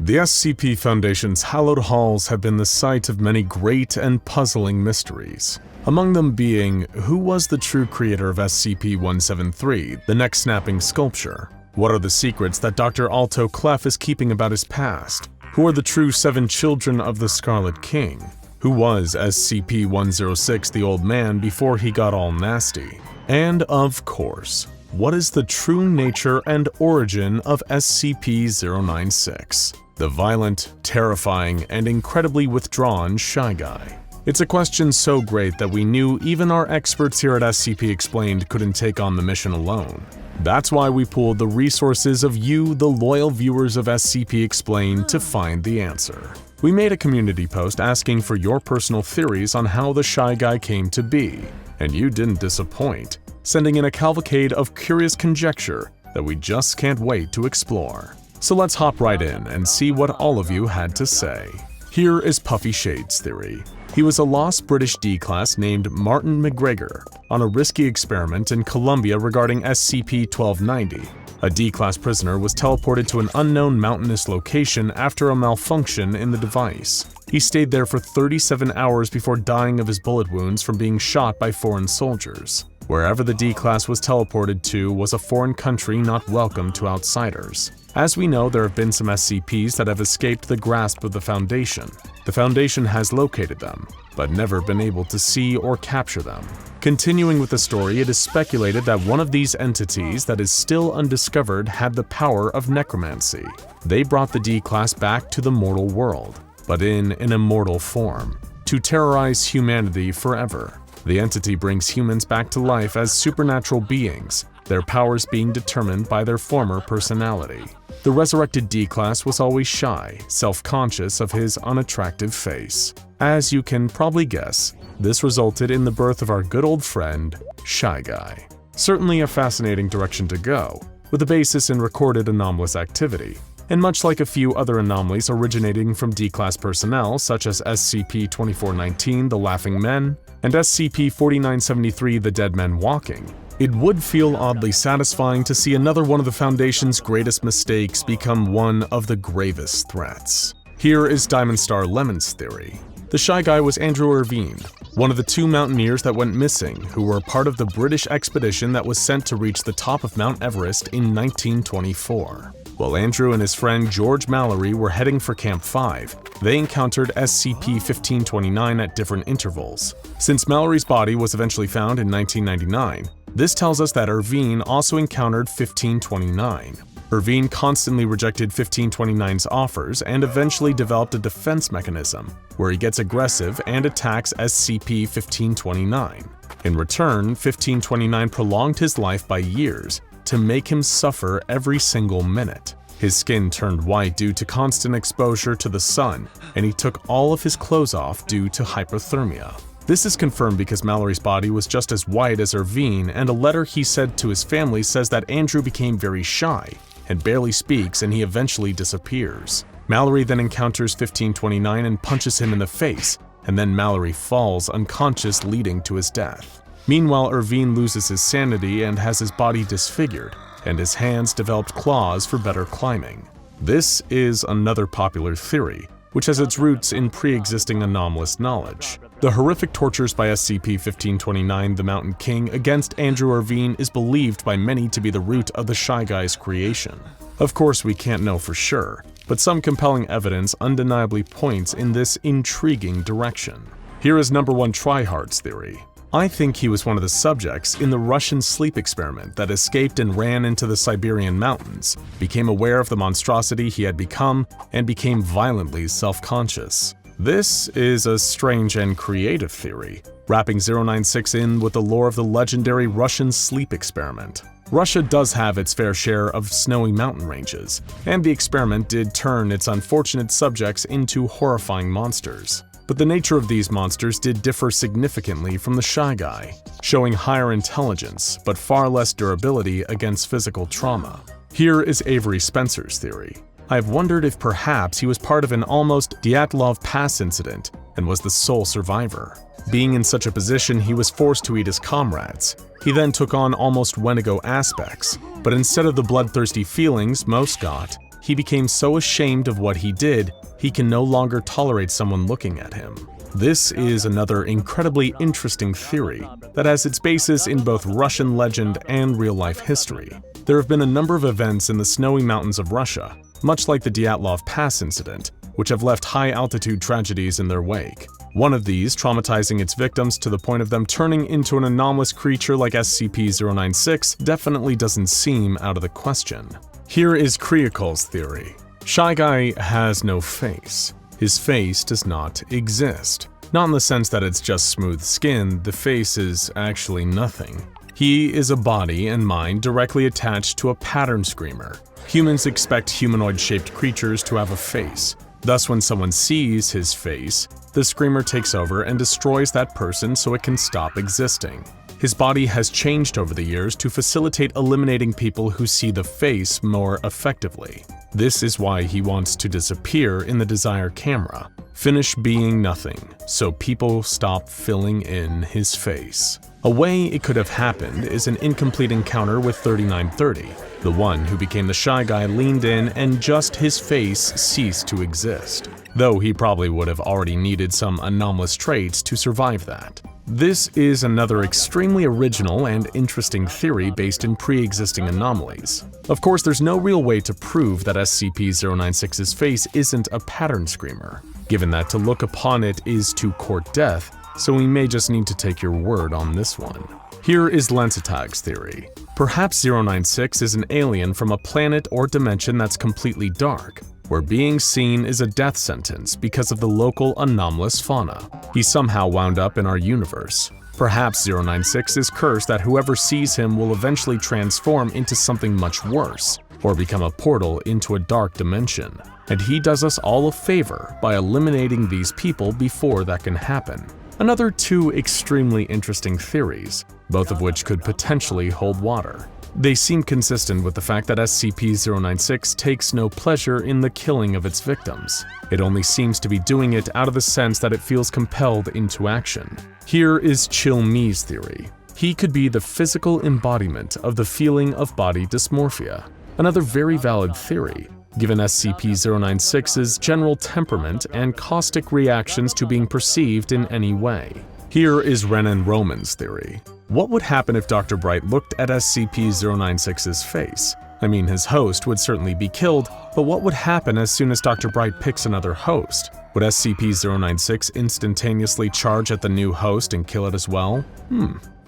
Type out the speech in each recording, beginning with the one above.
The SCP Foundation's hallowed halls have been the site of many great and puzzling mysteries. Among them being, who was the true creator of SCP-173, the neck-snapping sculpture? What are the secrets that Dr. Alto Clef is keeping about his past? Who are the true 7 children of the Scarlet King? Who was SCP-106 the old man before he got all nasty? And of course, what is the true nature and origin of SCP-096? The violent, terrifying, and incredibly withdrawn Shy Guy. It's a question so great that we knew even our experts here at SCP Explained couldn't take on the mission alone. That's why we pooled the resources of you, the loyal viewers of SCP Explained, to find the answer. We made a community post asking for your personal theories on how the Shy Guy came to be, and you didn't disappoint, sending in a cavalcade of curious conjecture that we just can't wait to explore. So let's hop right in and see what all of you had to say. Here is Puffy Shade's theory. He was a lost British D-Class named Martin McGregor on a risky experiment in Colombia regarding SCP-1290. A D-Class prisoner was teleported to an unknown mountainous location after a malfunction in the device. He stayed there for 37 hours before dying of his bullet wounds from being shot by foreign soldiers. Wherever the D-Class was teleported to was a foreign country not welcome to outsiders. As we know, there have been some SCPs that have escaped the grasp of the Foundation. The Foundation has located them, but never been able to see or capture them. Continuing with the story, it is speculated that one of these entities that is still undiscovered had the power of necromancy. They brought the D-Class back to the mortal world, but in an immortal form, to terrorize humanity forever. The entity brings humans back to life as supernatural beings, their powers being determined by their former personality. The resurrected D-Class was always shy, self-conscious of his unattractive face. As you can probably guess, this resulted in the birth of our good old friend, Shy Guy. Certainly a fascinating direction to go, with a basis in recorded anomalous activity. And much like a few other anomalies originating from D-Class personnel, such as SCP-2419, the Laughing Men, and SCP-4973, the Dead Men Walking, it would feel oddly satisfying to see another one of the Foundation's greatest mistakes become one of the gravest threats. Here is Diamond Star Lemon's theory. The Shy Guy was Andrew Irvine, one of the 2 mountaineers that went missing who were part of the British expedition that was sent to reach the top of Mount Everest in 1924. While Andrew and his friend George Mallory were heading for Camp 5, they encountered SCP-1529 at different intervals. Since Mallory's body was eventually found in 1999, this tells us that Irvine also encountered 1529. Irvine constantly rejected 1529's offers and eventually developed a defense mechanism, where he gets aggressive and attacks SCP-1529. In return, 1529 prolonged his life by years to make him suffer every single minute. His skin turned white due to constant exposure to the sun, and he took all of his clothes off due to hypothermia. This is confirmed because Mallory's body was just as white as Irvine, and a letter he sent to his family says that Andrew became very shy and barely speaks, and he eventually disappears. Mallory then encounters 1529 and punches him in the face, and then Mallory falls unconscious, leading to his death. Meanwhile, Irvine loses his sanity and has his body disfigured, and his hands developed claws for better climbing. This is another popular theory, which has its roots in pre-existing anomalous knowledge. The horrific tortures by SCP-1529, the Mountain King, against Andrew Irvine is believed by many to be the root of the Shy Guy's creation. Of course, we can't know for sure, but some compelling evidence undeniably points in this intriguing direction. Here is number 1 Tryhard's theory. I think he was one of the subjects in the Russian sleep experiment that escaped and ran into the Siberian mountains, became aware of the monstrosity he had become, and became violently self-conscious. This is a strange and creative theory, wrapping 096 in with the lore of the legendary Russian sleep experiment. Russia does have its fair share of snowy mountain ranges, and the experiment did turn its unfortunate subjects into horrifying monsters. But the nature of these monsters did differ significantly from the Shy Guy, showing higher intelligence but far less durability against physical trauma. Here is Avery Spencer's theory. I have wondered if perhaps he was part of an almost Dyatlov Pass incident and was the sole survivor. Being in such a position, he was forced to eat his comrades. He then took on almost Wendigo aspects, but instead of the bloodthirsty feelings most got, he became so ashamed of what he did, he can no longer tolerate someone looking at him. This is another incredibly interesting theory that has its basis in both Russian legend and real-life history. There have been a number of events in the snowy mountains of Russia, much like the Dyatlov Pass incident, which have left high-altitude tragedies in their wake. One of these traumatizing its victims to the point of them turning into an anomalous creature like SCP-096 definitely doesn't seem out of the question. Here is Kryakol's theory. Shy Guy has no face. His face does not exist. Not in the sense that it's just smooth skin, the face is actually nothing. He is a body and mind directly attached to a pattern screamer. Humans expect humanoid-shaped creatures to have a face. Thus, when someone sees his face, the screamer takes over and destroys that person so it can stop existing. His body has changed over the years to facilitate eliminating people who see the face more effectively. This is why he wants to disappear in the desired camera. Finish being nothing, so people stop filling in his face. A way it could have happened is an incomplete encounter with 3930. The one who became the Shy Guy leaned in and just his face ceased to exist, though he probably would have already needed some anomalous traits to survive that. This is another extremely original and interesting theory based in pre-existing anomalies. Of course, there's no real way to prove that SCP-096's face isn't a pattern screamer, given that to look upon it is to court death, so we may just need to take your word on this one. Here is Lensatag's theory. Perhaps 096 is an alien from a planet or dimension that's completely dark, where being seen is a death sentence because of the local anomalous fauna. He somehow wound up in our universe. Perhaps 096 is cursed that whoever sees him will eventually transform into something much worse, or become a portal into a dark dimension. And he does us all a favor by eliminating these people before that can happen. Another two extremely interesting theories, both of which could potentially hold water. They seem consistent with the fact that SCP-096 takes no pleasure in the killing of its victims. It only seems to be doing it out of the sense that it feels compelled into action. Here is Chill Me's theory. He could be the physical embodiment of the feeling of body dysmorphia. Another very valid theory, given SCP-096's general temperament and caustic reactions to being perceived in any way. Here is Renan Roman's theory. What would happen if Dr. Bright looked at SCP-096's face? I mean, his host would certainly be killed, but what would happen as soon as Dr. Bright picks another host? Would SCP-096 instantaneously charge at the new host and kill it as well?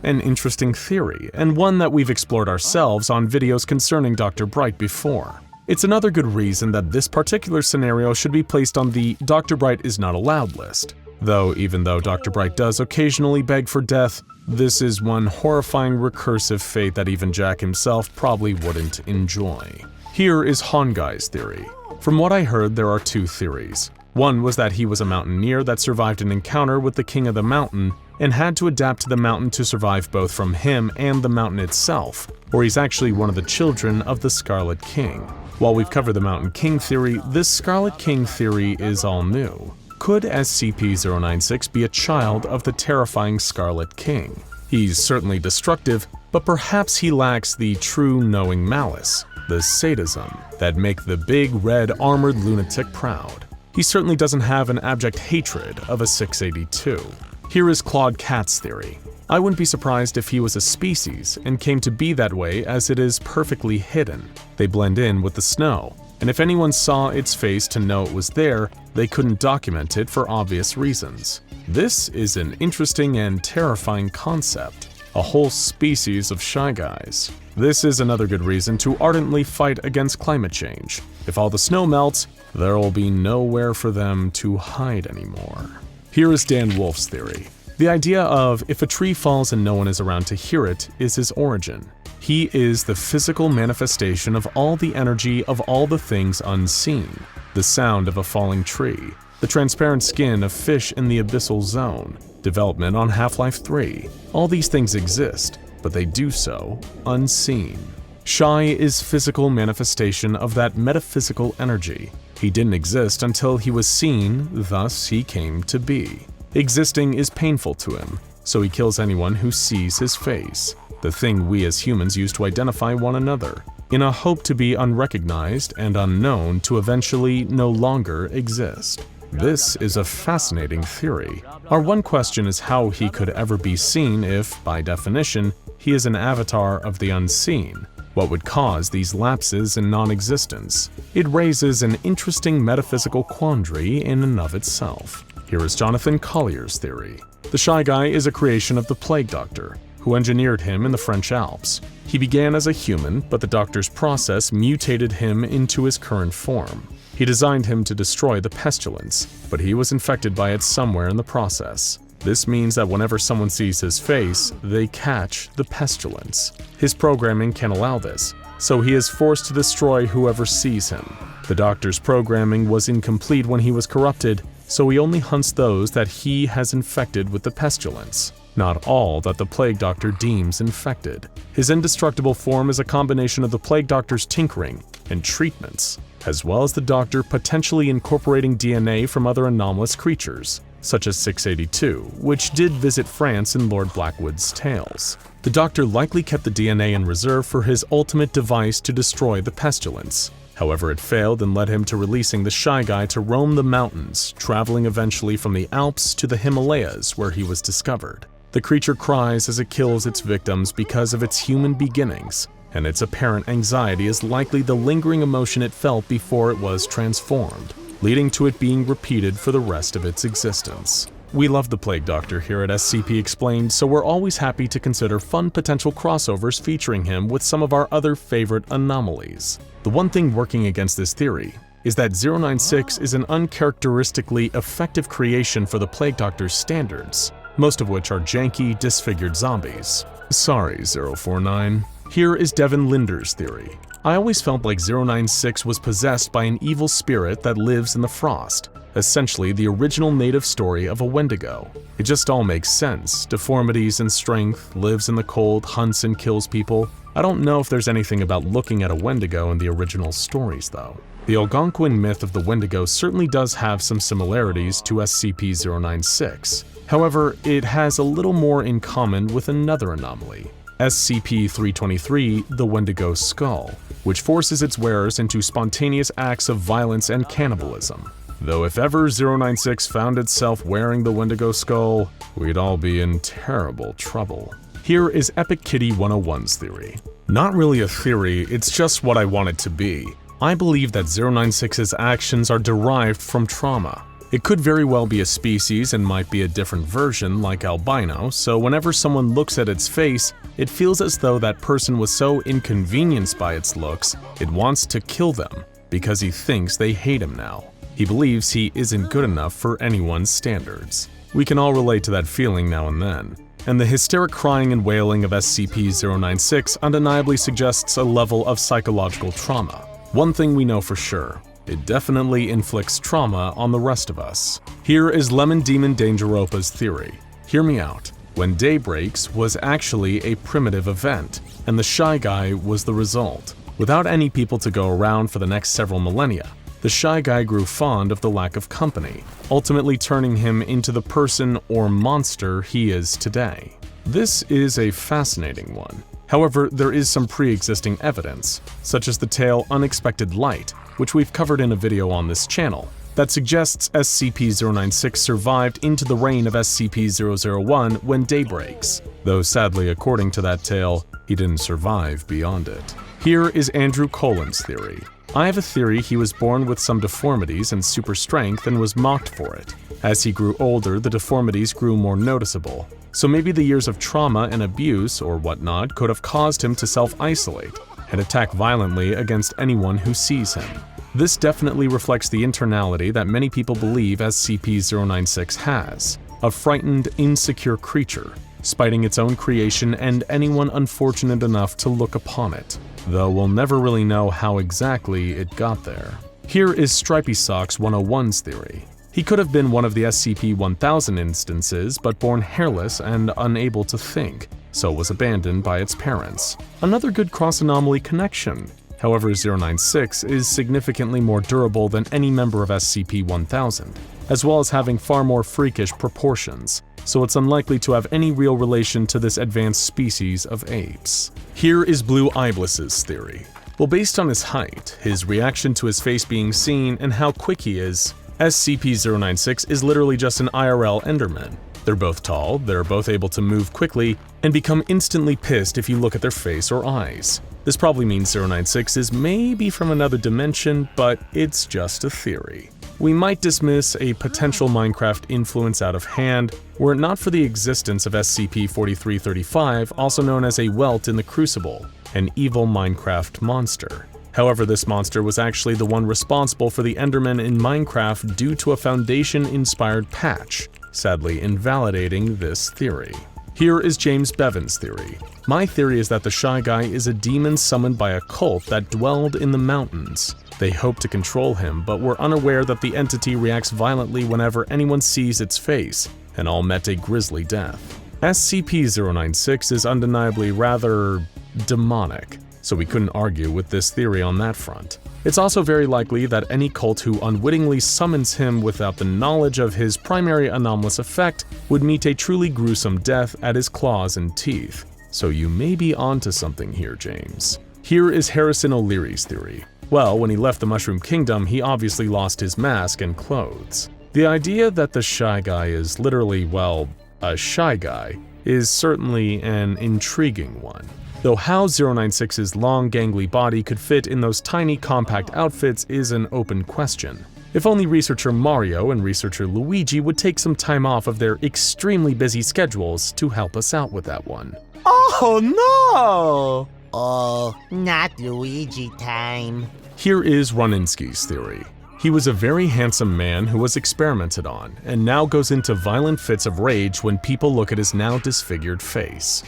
An interesting theory, and one that we've explored ourselves on videos concerning Dr. Bright before. It's another good reason that this particular scenario should be placed on the Dr. Bright is not allowed list. Though even though Dr. Bright does occasionally beg for death, this is one horrifying recursive fate that even Jack himself probably wouldn't enjoy. Here is Hongai's theory. From what I heard, there are two theories. One was that he was a mountaineer that survived an encounter with the King of the Mountain and had to adapt to the mountain to survive both from him and the mountain itself, or he's actually one of the children of the Scarlet King. While we've covered the Mountain King theory, this Scarlet King theory is all new. Could SCP-096 be a child of the terrifying Scarlet King? He's certainly destructive, but perhaps he lacks the true knowing malice, the sadism, that make the big red armored lunatic proud. He certainly doesn't have an abject hatred of a 682. Here is Claude Katz's theory. I wouldn't be surprised if he was a species and came to be that way as it is perfectly hidden. They blend in with the snow, and if anyone saw its face to know it was there, they couldn't document it for obvious reasons. This is an interesting and terrifying concept. A whole species of Shy Guys. This is another good reason to ardently fight against climate change. If all the snow melts, there will be nowhere for them to hide anymore. Here is Dan Wolf's theory. The idea of if a tree falls and no one is around to hear it is his origin. He is the physical manifestation of all the energy of all the things unseen. The sound of a falling tree, the transparent skin of fish in the abyssal zone, development on Half-Life 3. All these things exist, but they do so unseen. Shy is physical manifestation of that metaphysical energy. He didn't exist until he was seen, thus he came to be. Existing is painful to him, so he kills anyone who sees his face, the thing we as humans use to identify one another. in a hope to be unrecognized and unknown to eventually no longer exist. This is a fascinating theory. Our one question is how he could ever be seen if, by definition, he is an avatar of the unseen. What would cause these lapses in non-existence? It raises an interesting metaphysical quandary in and of itself. Here is Jonathan Collier's theory. The Shy Guy is a creation of the Plague Doctor, who engineered him in the French Alps. He began as a human, but the Doctor's process mutated him into his current form. He designed him to destroy the pestilence, but he was infected by it somewhere in the process. This means that whenever someone sees his face, they catch the pestilence. His programming can allow this, so he is forced to destroy whoever sees him. The Doctor's programming was incomplete when he was corrupted, so he only hunts those that he has infected with the pestilence, not all that the Plague Doctor deems infected. His indestructible form is a combination of the Plague Doctor's tinkering and treatments, as well as the Doctor potentially incorporating DNA from other anomalous creatures, such as 682, which did visit France in Lord Blackwood's tales. The Doctor likely kept the DNA in reserve for his ultimate device to destroy the pestilence. However, it failed and led him to releasing the Shy Guy to roam the mountains, traveling eventually from the Alps to the Himalayas, where he was discovered. The creature cries as it kills its victims because of its human beginnings, and its apparent anxiety is likely the lingering emotion it felt before it was transformed, leading to it being repeated for the rest of its existence. We love the Plague Doctor here at SCP Explained, so we're always happy to consider fun potential crossovers featuring him with some of our other favorite anomalies. The one thing working against this theory is that 096 is an uncharacteristically effective creation for the Plague Doctor's standards, most of which are janky, disfigured zombies. Sorry, 049. Here is Devin Linder's theory. I always felt like 096 was possessed by an evil spirit that lives in the frost, essentially the original native story of a Wendigo. It just all makes sense. Deformities and strength, lives in the cold, hunts and kills people. I don't know if there's anything about looking at a Wendigo in the original stories though. The Algonquin myth of the Wendigo certainly does have some similarities to SCP-096. However, it has a little more in common with another anomaly, SCP-323, the Wendigo Skull, which forces its wearers into spontaneous acts of violence and cannibalism. Though if ever 096 found itself wearing the Wendigo Skull, we'd all be in terrible trouble. Here is Epic Kitty 101's theory. Not really a theory, it's just what I want it to be. I believe that 096's actions are derived from trauma. It could very well be a species and might be a different version like albino, so whenever someone looks at its face, it feels as though that person was so inconvenienced by its looks, it wants to kill them because he thinks they hate him now. He believes he isn't good enough for anyone's standards. We can all relate to that feeling now and then. And the hysteric crying and wailing of SCP-096 undeniably suggests a level of psychological trauma. One thing we know for sure, it definitely inflicts trauma on the rest of us. Here is Lemon Demon Dangeropa's theory. Hear me out. When day breaks was actually a primitive event, and the Shy Guy was the result. Without any people to go around for the next several millennia, the Shy Guy grew fond of the lack of company, ultimately turning him into the person or monster he is today. This is a fascinating one. However, there is some pre-existing evidence, such as the tale Unexpected Light, which we've covered in a video on this channel, that suggests SCP-096 survived into the reign of SCP-001 when day breaks, though sadly according to that tale, he didn't survive beyond it. Here is Andrew Colin's theory. I have a theory he was born with some deformities and super strength and was mocked for it. As he grew older, the deformities grew more noticeable. So maybe the years of trauma and abuse or whatnot could have caused him to self-isolate and attack violently against anyone who sees him. This definitely reflects the internality that many people believe SCP-096 has, a frightened, insecure creature, spiting its own creation and anyone unfortunate enough to look upon it, though we'll never really know how exactly it got there. Here is Stripey Socks 101's theory. He could have been one of the SCP-1000 instances, but born hairless and unable to think, so was abandoned by its parents. Another good cross-anomaly connection. However, 096 is significantly more durable than any member of SCP-1000, as well as having far more freakish proportions, so it's unlikely to have any real relation to this advanced species of apes. Here is Blue Iblis's theory. Well, based on his height, his reaction to his face being seen, and how quick he is, SCP-096 is literally just an IRL Enderman. They're both tall, they're both able to move quickly, and become instantly pissed if you look at their face or eyes. This probably means 096 is maybe from another dimension, but it's just a theory. We might dismiss a potential Minecraft influence out of hand were it not for the existence of SCP-4335, also known as a welt in the Crucible, an evil Minecraft monster. However, this monster was actually the one responsible for the Endermen in Minecraft due to a Foundation-inspired patch, sadly invalidating this theory. Here is James Bevan's theory. My theory is that the Shy Guy is a demon summoned by a cult that dwelled in the mountains. They hope to control him, but were unaware that the entity reacts violently whenever anyone sees its face, and all met a grisly death. SCP-096 is undeniably rather demonic, so we couldn't argue with this theory on that front. It's also very likely that any cult who unwittingly summons him without the knowledge of his primary anomalous effect would meet a truly gruesome death at his claws and teeth. So you may be onto something here, James. Here is Harrison O'Leary's theory. Well, when he left the Mushroom Kingdom, he obviously lost his mask and clothes. The idea that the Shy Guy is literally, well, a shy guy, is certainly an intriguing one. Though how 096's long, gangly body could fit in those tiny, compact outfits is an open question. If only researcher Mario and researcher Luigi would take some time off of their extremely busy schedules to help us out with that one. Oh no! Oh, not Luigi time. Here is Roninsky's theory. He was a very handsome man who was experimented on, and now goes into violent fits of rage when people look at his now disfigured face.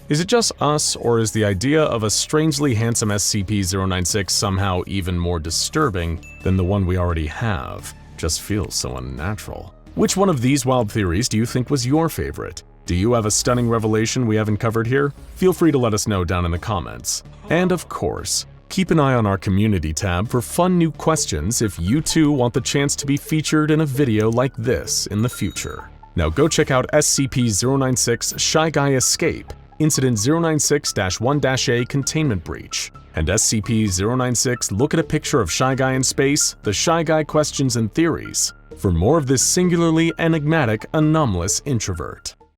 Is it just us, or is the idea of a strangely handsome SCP-096 somehow even more disturbing than the one we already have? Just feels so unnatural. Which one of these wild theories do you think was your favorite? Do you have a stunning revelation we haven't covered here? Feel free to let us know down in the comments. And of course, keep an eye on our community tab for fun new questions if you too want the chance to be featured in a video like this in the future. Now go check out SCP-096 Shy Guy Escape, Incident 096-1-A Containment Breach, and SCP-096 Look at a Picture of Shy Guy in Space, The Shy Guy Questions and Theories, for more of this singularly enigmatic anomalous introvert.